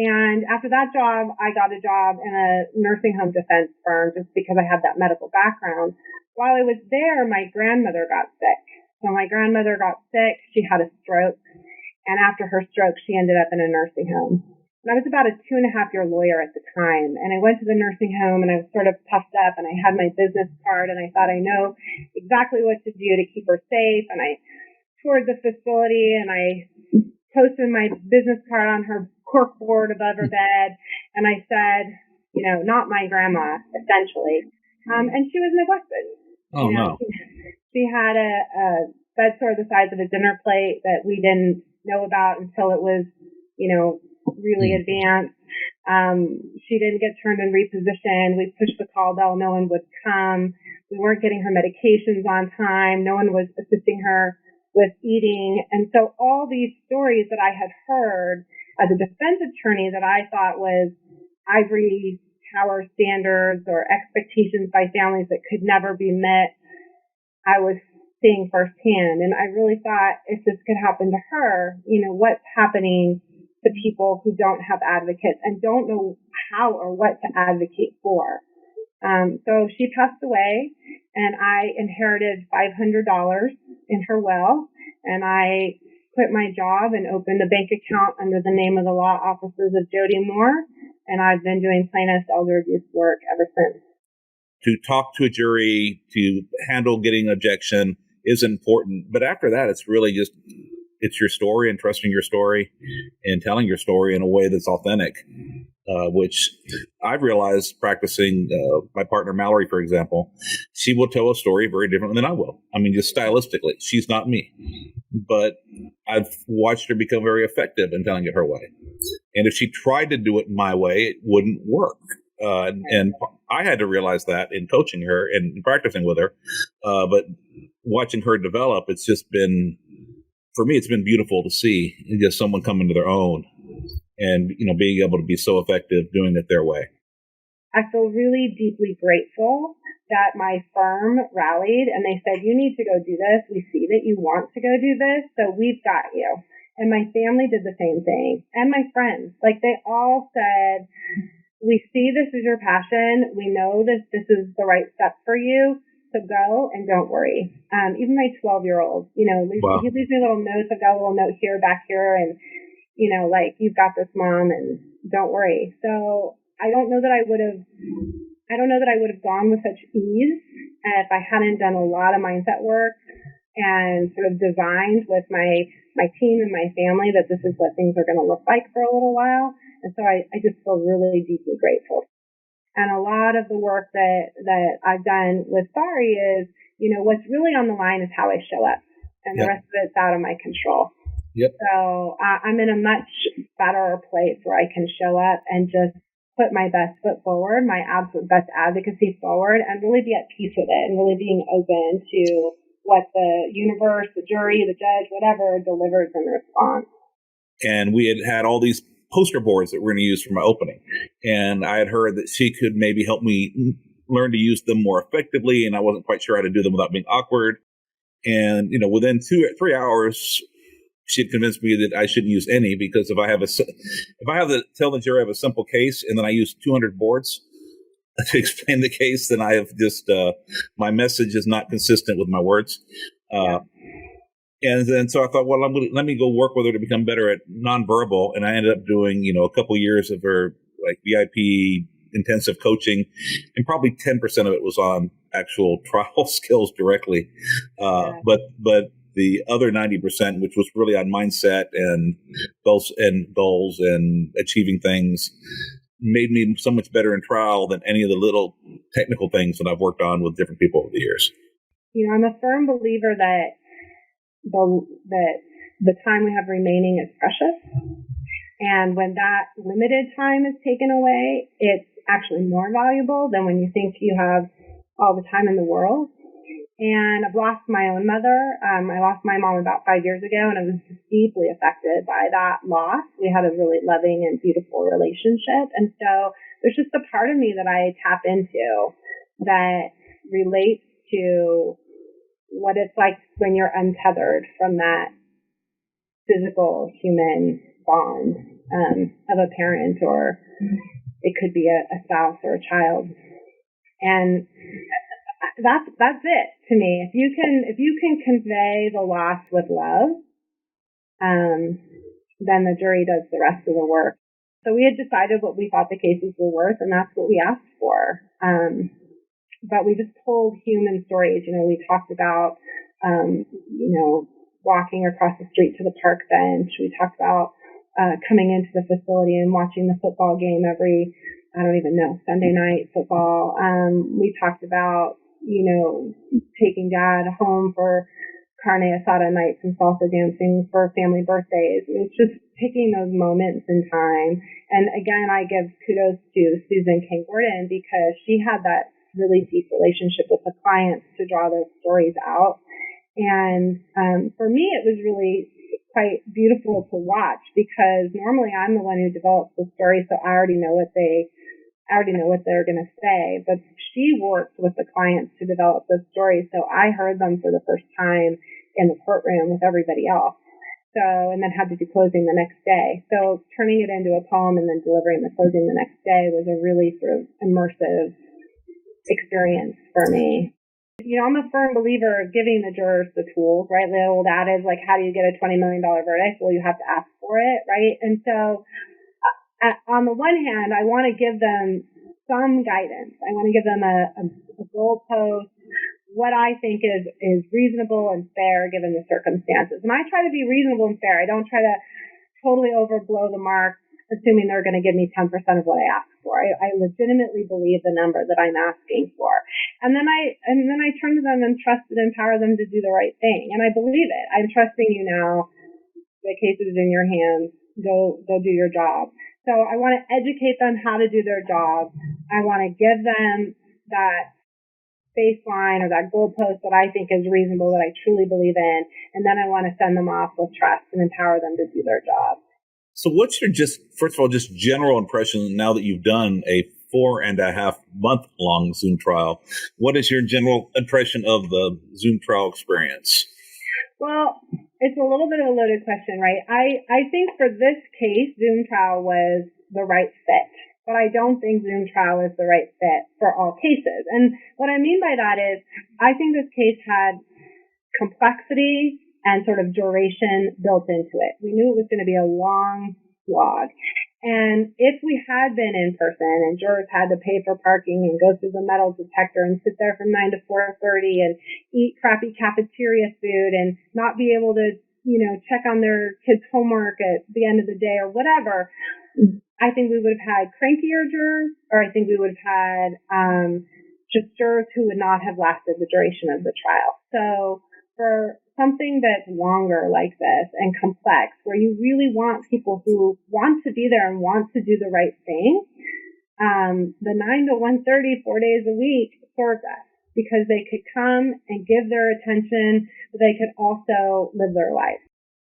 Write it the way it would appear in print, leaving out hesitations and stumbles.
And after that job, I got a job in a nursing home defense firm just because I had that medical background. While I was there, my grandmother got sick. So my grandmother got sick. She had a stroke. And after her stroke, she ended up in a nursing home. And I was about a 2.5-year lawyer at the time. And I went to the nursing home and I was sort of puffed up and I had my business card and I thought I know exactly what to do to keep her safe. And I toured the facility and I posted my business card on her cork board above her bed. And I said, not my grandma, essentially. And she was neglected. Oh, no. She had a bed sore the size of a dinner plate that we didn't know about until it was, really advanced. She didn't get turned and repositioned. We pushed the call bell. No one would come. We weren't getting her medications on time. No one was assisting her with eating. And so all these stories that I had heard as a defense attorney that I thought was ivory tower standards or expectations by families that could never be met, I was seeing firsthand. And I really thought, if this could happen to her, what's happening to people who don't have advocates and don't know how or what to advocate for. So she passed away and I inherited $500 in her will, and I quit my job and opened a bank account under the name of the law offices of Jody Moore, and I've been doing plaintiff's elder abuse work ever since. To talk to a jury, to handle getting objection is important, but after that, it's really just it's your story and trusting your story and telling your story in a way that's authentic, which I've realized practicing. My partner, Mallory, for example, she will tell a story very differently than I will. I mean, just stylistically, she's not me, but I've watched her become very effective in telling it her way. And if she tried to do it my way, it wouldn't work. And I had to realize that in coaching her and practicing with her. But watching her develop, it's just been, for me, it's been beautiful to see just someone come into their own and, being able to be so effective doing it their way. I feel really deeply grateful that my firm rallied and they said, you need to go do this. We see that you want to go do this, so we've got you. And my family did the same thing. And my friends, they all said, we see this is your passion. We know that this is the right step for you. So go and don't worry. Even my 12-year-old, Wow. He leaves me little notes. I've got a little note here, back here, and, you've got this, Mom, and don't worry. So I don't know that I would have gone with such ease if I hadn't done a lot of mindset work and sort of designed with my team and my family that this is what things are going to look like for a little while. And so I just feel really deeply grateful. And a lot of the work that I've done with Sorry is, what's really on the line is how I show up. And the rest of it's out of my control. Yep. So I'm in a much better place where I can show up and just put my best foot forward, my absolute best advocacy forward, and really be at peace with it and really being open to what the universe, the jury, the judge, whatever delivers in response. And we had all these poster boards that we're going to use for my opening. And I had heard that she could maybe help me learn to use them more effectively. And I wasn't quite sure how to do them without being awkward. And, within 2 or 3 hours, she had convinced me that I shouldn't use any, because if I have to tell the jury I have a simple case and then I use 200 boards to explain the case, then I have just, my message is not consistent with my words. And then so I thought, well, let me go work with her to become better at nonverbal. And I ended up doing, a couple years of her VIP intensive coaching, and probably 10% of it was on actual trial skills directly. But the other 90%, which was really on mindset and goals and achieving things, made me so much better in trial than any of the little technical things that I've worked on with different people over the years. I'm a firm believer that the time we have remaining is precious. And when that limited time is taken away, it's actually more valuable than when you think you have all the time in the world. And I've lost my own mother. I lost my mom about 5 years ago, and I was deeply affected by that loss. We had a really loving and beautiful relationship. And so there's just a part of me that I tap into that relates to what it's like when you're untethered from that physical human bond. of a parent, or it could be a spouse or a child. And that's it to me. If you can convey the loss with love, then the jury does the rest of the work. So we had decided what we thought the cases were worth, and that's what we asked for. But we just told human stories. We talked about, walking across the street to the park bench. We talked about coming into the facility and watching the football game every, Sunday night football. We talked about, taking Dad home for carne asada nights and salsa dancing for family birthdays. It's just picking those moments in time. And again, I give kudos to Susan King Gordon, because she had that really deep relationship with the clients to draw those stories out. And for me, it was really quite beautiful to watch, because normally I'm the one who develops the story, so I already know what they're going to say. But she worked with the clients to develop those stories, so I heard them for the first time in the courtroom with everybody else. So, and then had to do closing the next day. So turning it into a poem and then delivering the closing the next day was a really sort of immersive experience for me. I'm a firm believer of giving the jurors the tools, right? The old adage, like, how do you get a $20 million verdict? Well, you have to ask for it, right? And so on the one hand, I want to give them some guidance. I want to give them a goalpost, what I think is reasonable and fair given the circumstances. And I try to be reasonable and fair. I don't try to totally overblow the mark, assuming they're going to give me 10% of what I ask for. I legitimately believe the number that I'm asking for. And then I turn to them and trust and empower them to do the right thing. And I believe it. I'm trusting you now. The case is in your hands. Go do your job. So I want to educate them how to do their job. I want to give them that baseline or that goalpost that I think is reasonable, that I truly believe in. And then I want to send them off with trust and empower them to do their job. So what's your first of all, general impression now that you've done a 4.5-month long Zoom trial? What is your general impression of the Zoom trial experience? Well, it's a little bit of a loaded question, right? I think for this case, Zoom trial was the right fit, but I don't think Zoom trial is the right fit for all cases. And what I mean by that is, I think this case had complexity and sort of duration built into it. We knew it was going to be a long slog. And if we had been in person and jurors had to pay for parking and go through the metal detector and sit there from 9 to 4:30 and eat crappy cafeteria food and not be able to, check on their kids' homework at the end of the day or whatever, I think we would have had crankier jurors, or I think we would have had just jurors who would not have lasted the duration of the trial. So for something that's longer like this and complex, where you really want people who want to be there and want to do the right thing, the 9 to 1:30, 4 days a week served us, because they could come and give their attention, but they could also live their life.